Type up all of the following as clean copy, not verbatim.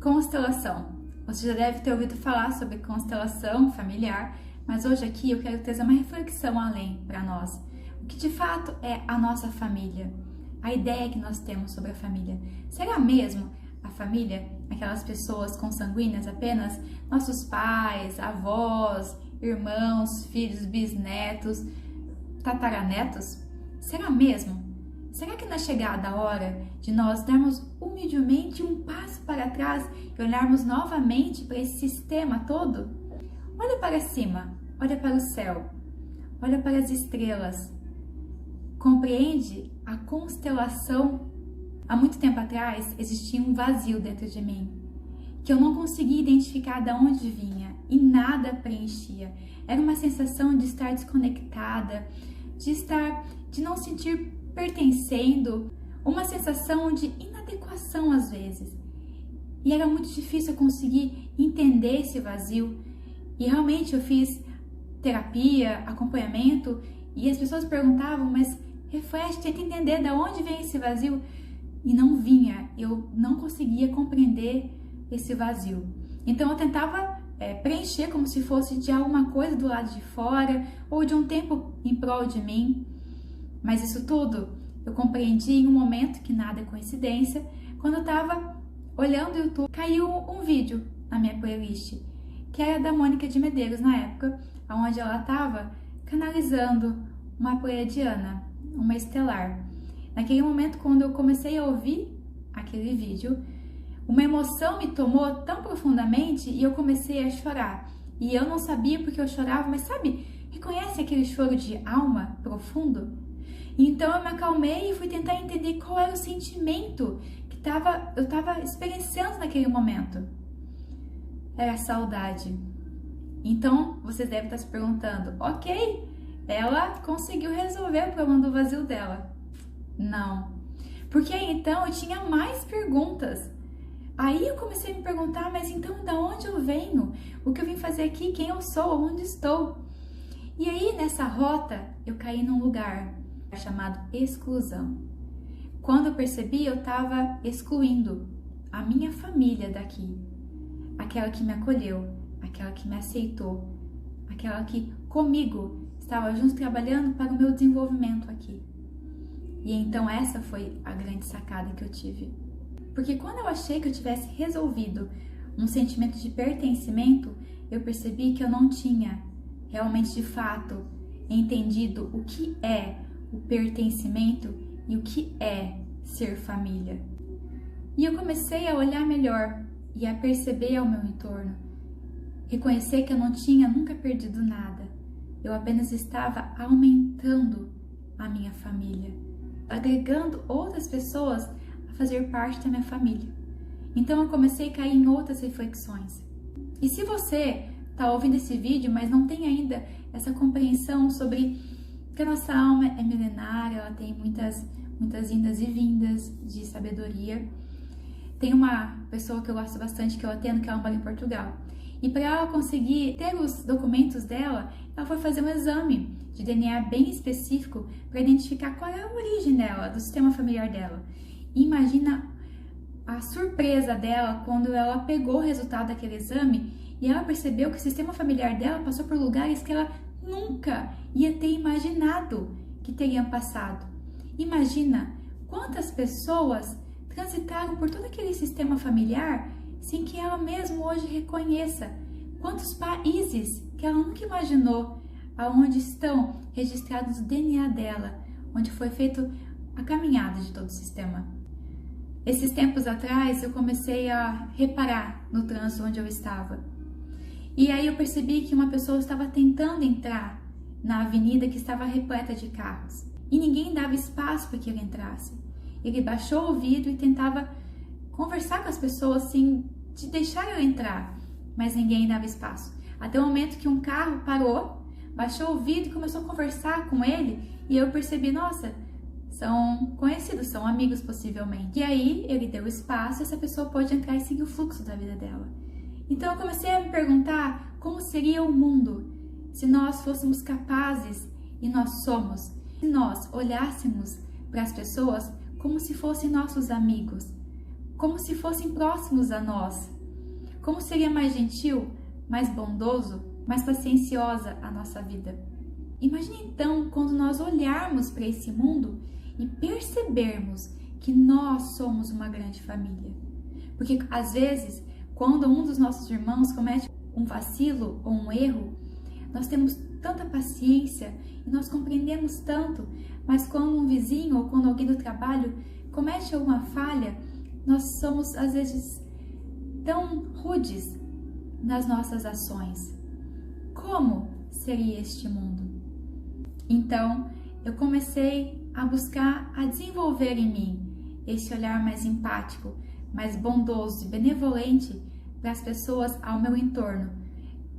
Constelação. Você já deve ter ouvido falar sobre constelação familiar, mas hoje aqui eu quero trazer uma reflexão além para nós. O que de fato é a nossa família? A ideia que nós temos sobre a família. Será mesmo a família aquelas pessoas consanguíneas apenas? Nossos pais, avós, irmãos, filhos, bisnetos, tataranetos? Será mesmo? Será que na chegada a hora de nós darmos humildemente um passo para trás e olharmos novamente para esse sistema todo? Olha para cima, olha para o céu, olha para as estrelas. Compreende a constelação? Há muito tempo atrás existia um vazio dentro de mim, que eu não conseguia identificar de onde vinha e nada preenchia. Era uma sensação de estar desconectada, de não sentir pertencendo, uma sensação de inadequação às vezes. E era muito difícil eu conseguir entender esse vazio. E realmente eu fiz terapia, acompanhamento, e as pessoas perguntavam, mas reflete, tenta entender de onde vem esse vazio. E não vinha, eu não conseguia compreender esse vazio. Então eu tentava preencher como se fosse de alguma coisa do lado de fora, ou de um tempo em prol de mim. Mas isso tudo eu compreendi em um momento que nada é coincidência, quando eu estava olhando o YouTube, caiu um vídeo na minha playlist, que era da Mônica de Medeiros na época, onde ela estava canalizando uma pleiadiana, uma estelar. Naquele momento, quando eu comecei a ouvir aquele vídeo, uma emoção me tomou tão profundamente e eu comecei a chorar. E eu não sabia porque eu chorava, mas sabe, reconhece aquele choro de alma profundo? Então eu me acalmei e fui tentar entender qual era o sentimento que eu estava experienciando naquele momento. Era saudade. Então vocês devem estar se perguntando, ok, ela conseguiu resolver o problema do vazio dela. Não. Porque aí então eu tinha mais perguntas. Aí eu comecei a me perguntar, mas então de onde eu venho? O que eu vim fazer aqui? Quem eu sou? Onde estou? E aí nessa rota eu caí num lugar chamado exclusão. Quando eu percebi, eu estava excluindo a minha família daqui. Aquela que me acolheu, aquela que me aceitou, aquela que comigo estava junto trabalhando para o meu desenvolvimento aqui. E então essa foi a grande sacada que eu tive. Porque quando eu achei que eu tivesse resolvido um sentimento de pertencimento, eu percebi que eu não tinha realmente de fato entendido o que é o pertencimento e o que é ser família. E eu comecei a olhar melhor e a perceber ao meu entorno, reconhecer que eu não tinha nunca perdido nada, eu apenas estava aumentando a minha família, agregando outras pessoas a fazer parte da minha família. Então eu comecei a cair em outras reflexões. E se você está ouvindo esse vídeo, mas não tem ainda essa compreensão sobre que a nossa alma é milenária, ela tem muitas indas e vindas de sabedoria. Tem uma pessoa que eu gosto bastante, que eu atendo, que ela mora em Portugal. E para ela conseguir ter os documentos dela, ela foi fazer um exame de DNA bem específico para identificar qual é a origem dela, do sistema familiar dela. E imagina a surpresa dela quando ela pegou o resultado daquele exame e ela percebeu que o sistema familiar dela passou por lugares que ela nunca ia ter imaginado que teriam passado. Imagina quantas pessoas transitaram por todo aquele sistema familiar sem que ela mesma hoje reconheça. Quantos países que ela nunca imaginou aonde estão registrados o DNA dela, onde foi feita a caminhada de todo o sistema. Esses tempos atrás eu comecei a reparar no trânsito onde eu estava. E aí eu percebi que uma pessoa estava tentando entrar na avenida que estava repleta de carros. E ninguém dava espaço para que ele entrasse. Ele baixou o vidro e tentava conversar com as pessoas assim, de deixar ele entrar. Mas ninguém dava espaço. Até o momento que um carro parou, baixou o vidro e começou a conversar com ele. E eu percebi, nossa, são conhecidos, são amigos possivelmente. E aí ele deu espaço e essa pessoa pôde entrar e seguir o fluxo da vida dela. Então eu comecei a me perguntar como seria o mundo se nós fôssemos capazes, e nós somos, se nós olhássemos para as pessoas como se fossem nossos amigos, como se fossem próximos a nós. Como seria mais gentil, mais bondoso, mais pacienciosa a nossa vida? Imagine então quando nós olharmos para esse mundo e percebermos que nós somos uma grande família. Porque às vezes, quando um dos nossos irmãos comete um vacilo ou um erro, nós temos tanta paciência e nós compreendemos tanto, mas quando um vizinho ou quando alguém do trabalho comete alguma falha, nós somos às vezes tão rudes nas nossas ações. Como seria este mundo? Então, eu comecei a buscar, a desenvolver em mim esse olhar mais empático, mais bondoso e benevolente para as pessoas ao meu entorno,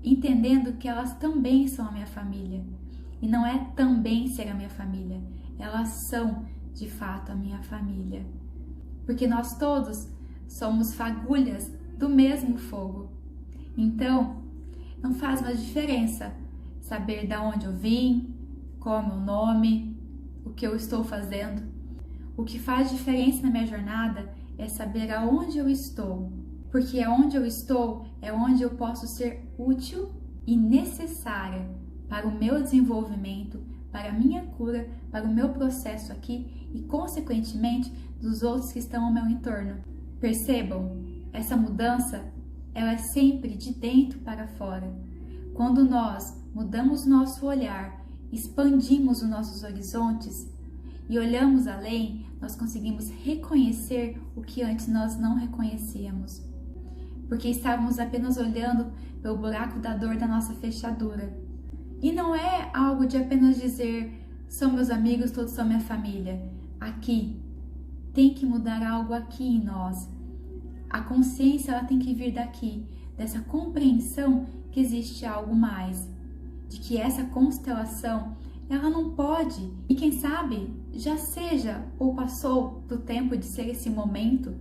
entendendo que elas também são a minha família. E não é também ser a minha família, elas são de fato a minha família. Porque nós todos somos fagulhas do mesmo fogo. Então, não faz mais diferença saber de onde eu vim, qual é o meu nome, o que eu estou fazendo. O que faz diferença na minha jornada é saber aonde eu estou, porque aonde eu estou é onde eu posso ser útil e necessária para o meu desenvolvimento, para a minha cura, para o meu processo aqui e, consequentemente, dos outros que estão ao meu entorno. Percebam, essa mudança, ela é sempre de dentro para fora. Quando nós mudamos nosso olhar, expandimos os nossos horizontes e olhamos além, nós conseguimos reconhecer o que antes nós não reconhecíamos. Porque estávamos apenas olhando pelo buraco da dor da nossa fechadura. E não é algo de apenas dizer, são meus amigos, todos são minha família. Aqui, tem que mudar algo aqui em nós. A consciência ela tem que vir daqui, dessa compreensão que existe algo mais. De que essa constelação, ela não pode, e quem sabe, já seja ou passou do tempo de ser esse momento,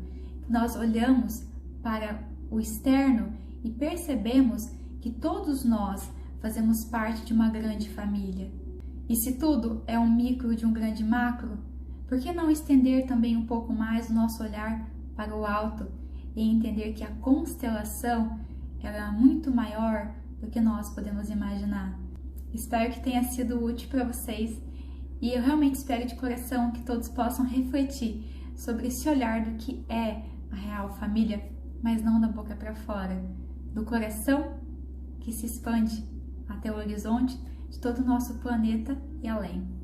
nós olhamos para o externo e percebemos que todos nós fazemos parte de uma grande família. E se tudo é um micro de um grande macro, por que não estender também um pouco mais o nosso olhar para o alto e entender que a constelação ela é muito maior do que nós podemos imaginar? Espero que tenha sido útil para vocês e eu realmente espero de coração que todos possam refletir sobre esse olhar do que é a real família, mas não da boca para fora, do coração que se expande até o horizonte de todo o nosso planeta e além.